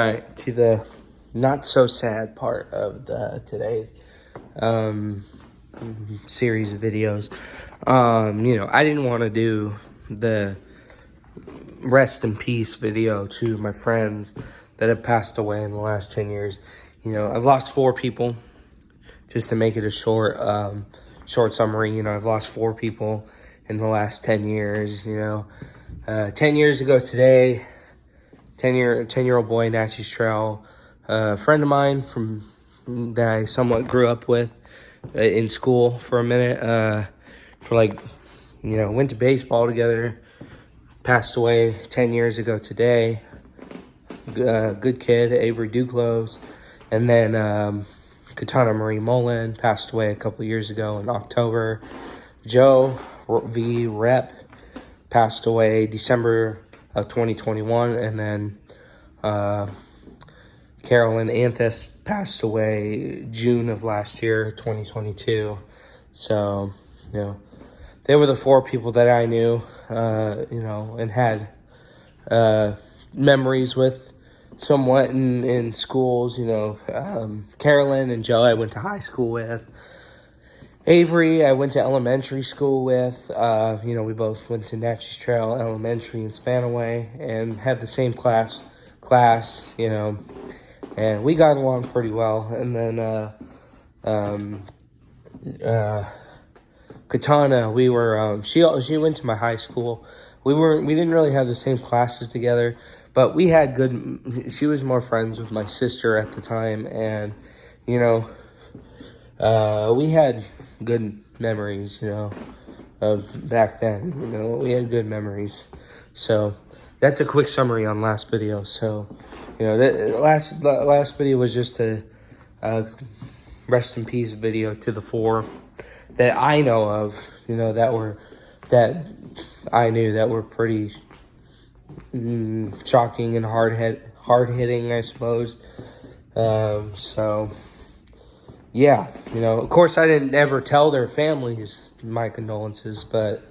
All right, to the not so sad part of today's series of videos. I didn't want to do the rest in peace video to my friends that have passed away in the last 10 years. I've lost 4 people. Just to make it a short summary, I've lost 4 people in the last 10 years. 10 years ago today, 10-year-old boy, Natchez Trail, a friend of mine that I somewhat grew up with in school for a minute, went to baseball together, passed away 10 years ago today. Good kid, Avery Duclos. And then Katana Marie Mullen passed away a couple years ago in October. Joe V. Rep passed away December of 2021, and then Carolyn Anthus passed away June of last year, 2022. So, they were the 4 people that I knew, and had memories with somewhat in schools. Carolyn and Joe I went to high school with. Avery, I went to elementary school with. We both went to Natchez Trail Elementary in Spanaway and had the same class, and we got along pretty well. And then Katana, we were she went to my high school. We didn't really have the same classes together, but we had she was more friends with my sister at the time, and we had good memories, of back then. We had good memories. So that's a quick summary on last video. So, the last video was just a rest in peace video to the 4 that I know of, that I knew that were pretty shocking and hard hitting, I suppose. So yeah, of course I didn't ever tell their families my condolences, but,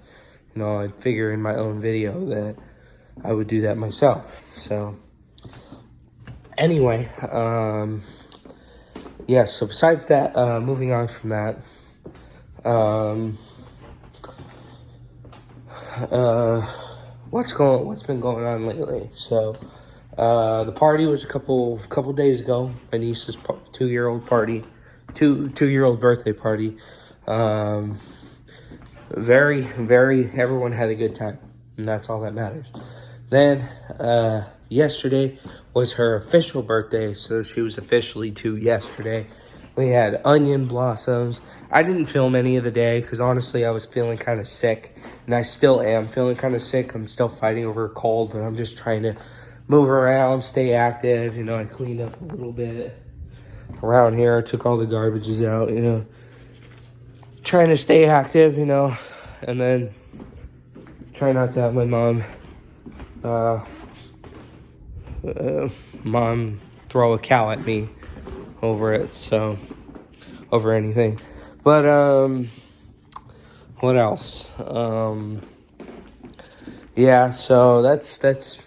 I figure in my own video that I would do that myself. So anyway, yeah, so besides that, moving on from that, what's been going on lately? So, the party was a couple days ago, my niece's 2-year-old party. 2-year-old birthday party. Very, very, everyone had a good time, and that's all that matters. Then, yesterday was her official birthday, so she was officially 2 yesterday. We had onion blossoms. I didn't film any of the day, because honestly, I was feeling kind of sick, and I still am feeling kind of sick. I'm still fighting over a cold, but I'm just trying to move around, stay active. I cleaned up a little bit around here. I took all the garbages out, trying to stay active, and then try not to have my mom throw a cow at me over anything. But what else? Yeah, so that's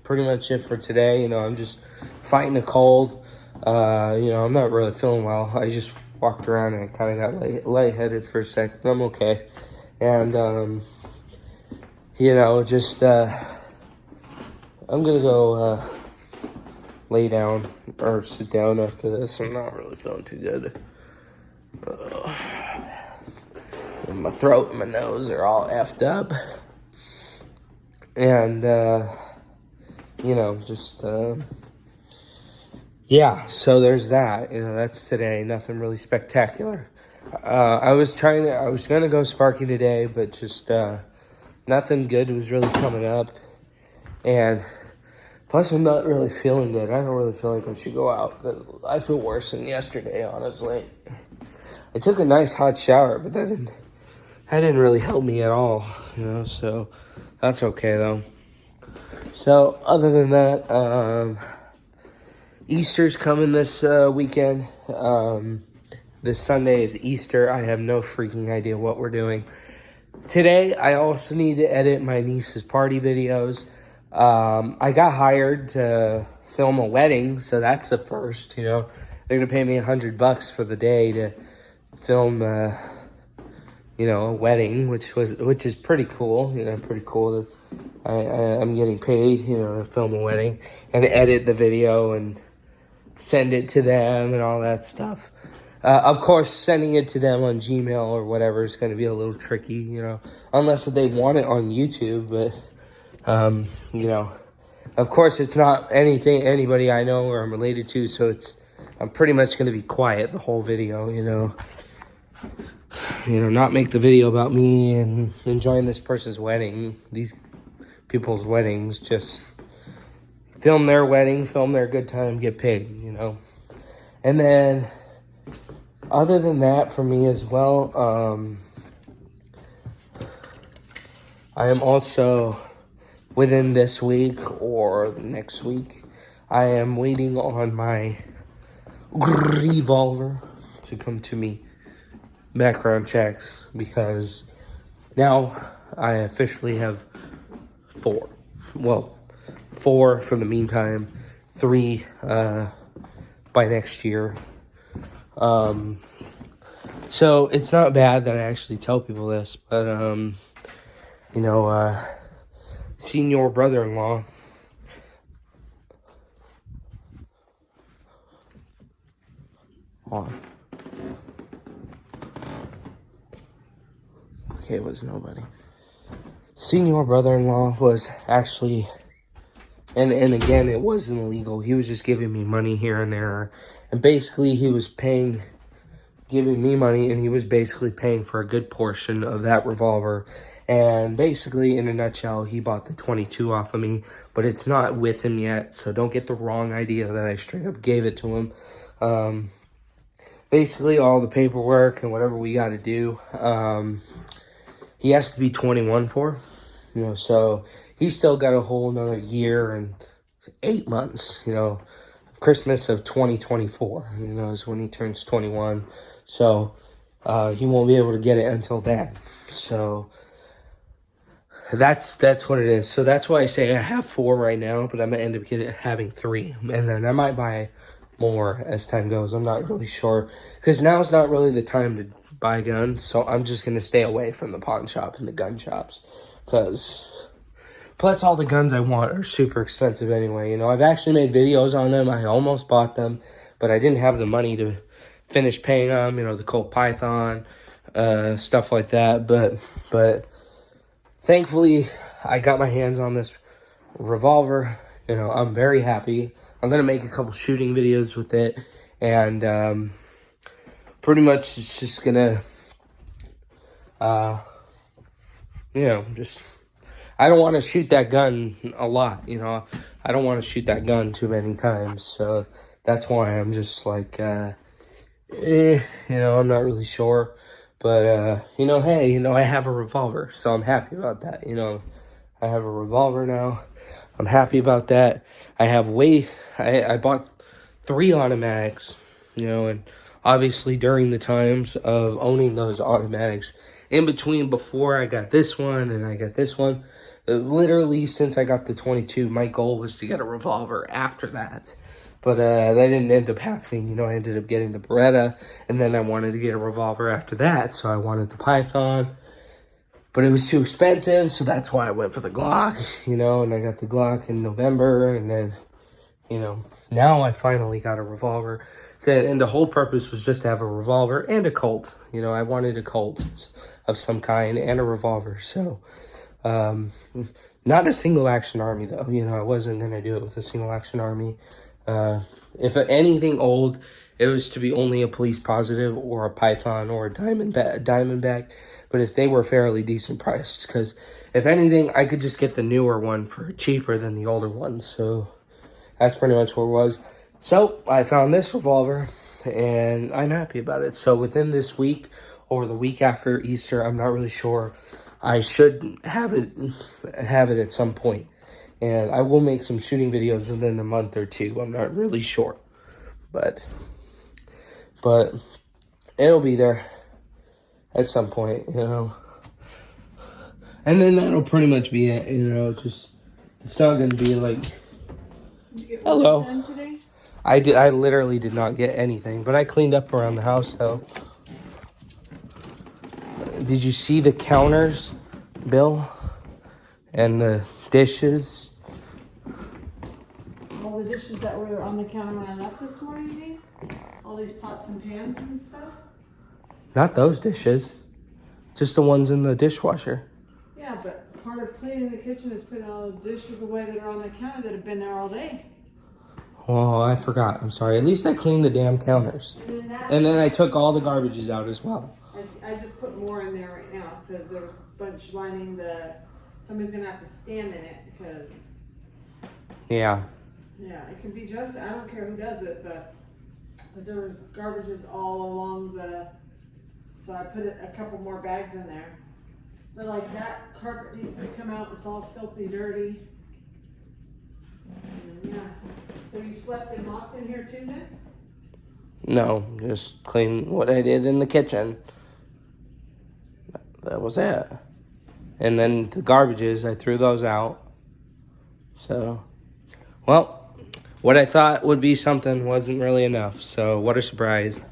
pretty much it for today. I'm just fighting a cold. I'm not really feeling well. I just walked around and I kind of got lightheaded for a sec, but I'm okay. And, I'm going to go lay down or sit down after this. I'm not really feeling too good. And my throat and my nose are all effed up. And, yeah, so there's that. That's today. Nothing really spectacular. I was going to go Sparky today, but just nothing good was really coming up. And plus, I'm not really feeling good. I don't really feel like I should go out. I feel worse than yesterday, honestly. I took a nice hot shower, but that didn't really help me at all, so that's okay, though. So, other than that, Easter's coming this weekend. This Sunday is Easter. I have no freaking idea what we're doing. Today, I also need to edit my niece's party videos. I got hired to film a wedding, so that's the first. You know, they're gonna pay me $100 for the day to film, you know, a wedding, which is pretty cool. You know, pretty cool that I'm getting paid, you know, to film a wedding and edit the video and send it to them and all that stuff. Of course, sending it to them on Gmail or whatever is going to be a little tricky, you know, unless they want it on YouTube. But, you know, of course, it's not anybody I know or I'm related to, so I'm pretty much going to be quiet the whole video, you know. You know, not make the video about me and enjoying this person's wedding, these people's weddings, just film their wedding, film their good time, get paid, you know. And then, other than that, for me as well, I am also, within this week or next week, I am waiting on my revolver to come to me. Background checks, because now I officially have 4. Well, 4 for the meantime, 3 by next year. So it's not bad that I actually tell people this, but you know, senior brother-in-law, hold on. Okay, it was nobody. Senior brother-in-law was actually, and again, it wasn't illegal. He was just giving me money here and there. And basically, he was giving me money, and he was basically paying for a good portion of that revolver. And basically, in a nutshell, he bought the 22 off of me, but it's not with him yet. So don't get the wrong idea that I straight up gave it to him. Basically, all the paperwork and whatever we got to do, he has to be 21 for, you know, so he's still got a whole another year and 8 months, you know. Christmas of 2024, you know, is when he turns 21, so he won't be able to get it until then. So that's what it is. So that's why I say I have 4 right now, but I'm gonna end up having 3, and then I might buy more as time goes. I'm not really sure, because now is not really the time to buy guns, so I'm just going to stay away from the pawn shops and the gun shops, because plus all the guns I want are super expensive anyway. You know, I've actually made videos on them. I almost bought them, but I didn't have the money to finish paying them, you know, the Colt Python, stuff like that, but thankfully I got my hands on this revolver. You know, I'm very happy. I'm going to make a couple shooting videos with it, and pretty much it's just going to, you know, just, I don't want to shoot that gun a lot, you know. I don't want to shoot that gun too many times, so that's why I'm just like, you know, I'm not really sure. But, you know, hey, you know, I have a revolver, so I'm happy about that, you know. I have a revolver now. I'm happy about that. I bought 3 automatics, you know, and obviously during the times of owning those automatics, in between before I got this one and I got this one, literally since I got the 22, my goal was to get a revolver after that. But that didn't end up happening. You know, I ended up getting the Beretta, and then I wanted to get a revolver after that, so I wanted the Python. But it was too expensive, so that's why I went for the Glock, you know, and I got the Glock in November, and then, you know, now I finally got a revolver. And the whole purpose was just to have a revolver and a Colt. You know, I wanted a Colt of some kind and a revolver, so, not a single-action army, though. You know, I wasn't going to do it with a single-action army. If anything old, it was to be only a police positive or a Python or a Diamondback, but if they were fairly decent priced, because if anything, I could just get the newer one for cheaper than the older one, so that's pretty much what it was. So I found this revolver, and I'm happy about it. So within this week or the week after Easter, I'm not really sure. I should have it at some point. And I will make some shooting videos within a month or 2. I'm not really sure. But it'll be there at some point, you know. And then that'll pretty much be it, you know, just It's not gonna be like. Did you get Hello. work done today? I literally did not get anything, but I cleaned up around the house though. Did you see the counters, Bill? And the dishes? All the dishes that were on the counter when I left this morning, you mean? All these pots and pans and stuff? Not those dishes. Just the ones in the dishwasher. Yeah, but part of cleaning the kitchen is putting all the dishes away that are on the counter that have been there all day. Oh, I forgot. I'm sorry. At least I cleaned the damn counters. And then I took all the garbages out as well. I just put more in there right now because there's a bunch lining the. Somebody's gonna have to stand in it because. Yeah. Yeah, it can be just. I don't care who does it, but because there was garbages all along the. So I put a couple more bags in there. But like that carpet needs to come out. It's all filthy, dirty. And yeah. So you slept and mopped in here too then? No, just clean what I did in the kitchen. That was it. And then the garbages, I threw those out. So, well, what I thought would be something wasn't really enough. So, what a surprise.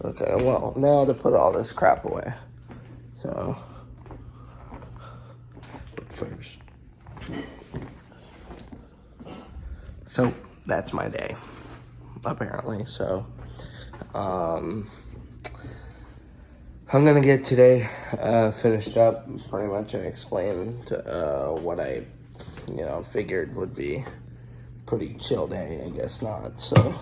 Okay, well, now to put all this crap away. So, but first. So, that's my day, apparently. So, I'm gonna get today finished up. Pretty much I explained what I, figured would be pretty chill day. I guess not. So,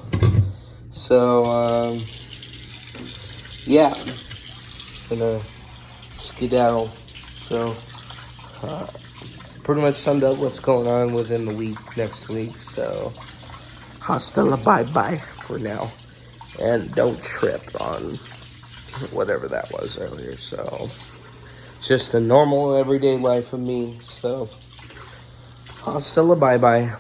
yeah, gonna skedaddle. So, pretty much summed up what's going on within the week, next week. So, hasta la bye-bye for now. And don't trip on whatever that was earlier. So, just the normal everyday life of me. So, hasta la bye-bye.